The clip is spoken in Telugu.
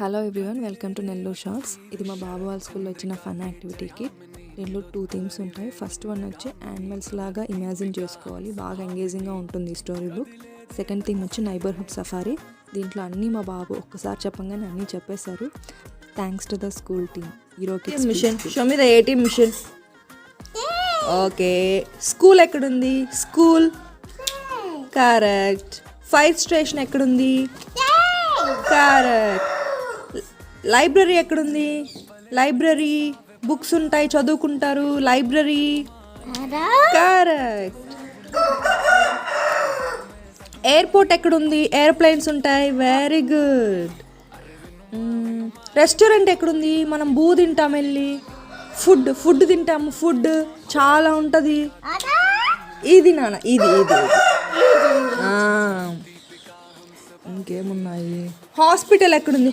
Hello everyone, welcome to Nellore shorts. ఇది మా బాబు వాళ్ళ స్కూల్లో వచ్చిన ఫన్ యాక్టివిటీకి. దీంట్లో 2 థీమ్స్ ఉంటాయి. ఫస్ట్ వన్ వచ్చి యానిమల్స్ లాగా ఇమాజిన్ చేసుకోవాలి, బాగా ఎంగేజింగ్గా ఉంటుంది స్టోరీ బుక్. సెకండ్ థీమ్ వచ్చి నైబర్హుడ్ సఫారీ. దీంట్లో అన్నీ మా బాబు ఒక్కసారి చెప్పంగానే అన్నీ చెప్పేశారు. Thanks to the school team. హీరోకి మిషన్ షో మీద 18 మిషన్. ఓకే, స్కూల్ ఎక్కడుంది? School correct. ఫైర్ స్టేషన్ ఎక్కడుంది? కరెక్ట్. లైబ్రరీ ఎక్కడుంది? లైబ్రరీ, బుక్స్ ఉంటాయి, చదువుకుంటారు. Library correct. ఎయిర్పోర్ట్ ఎక్కడుంది? ఎయిర్ప్లేన్స్ ఉంటాయి. Very good. రెస్టారెంట్ ఎక్కడుంది? మనం బూ తింటాం, వెళ్ళి ఫుడ్ తింటాము. ఫుడ్ చాలా ఉంటుంది. ఇది నాన్న, ఇది ఇది ఇంకేమున్నాయి? హాస్పిటల్ ఎక్కడుంది?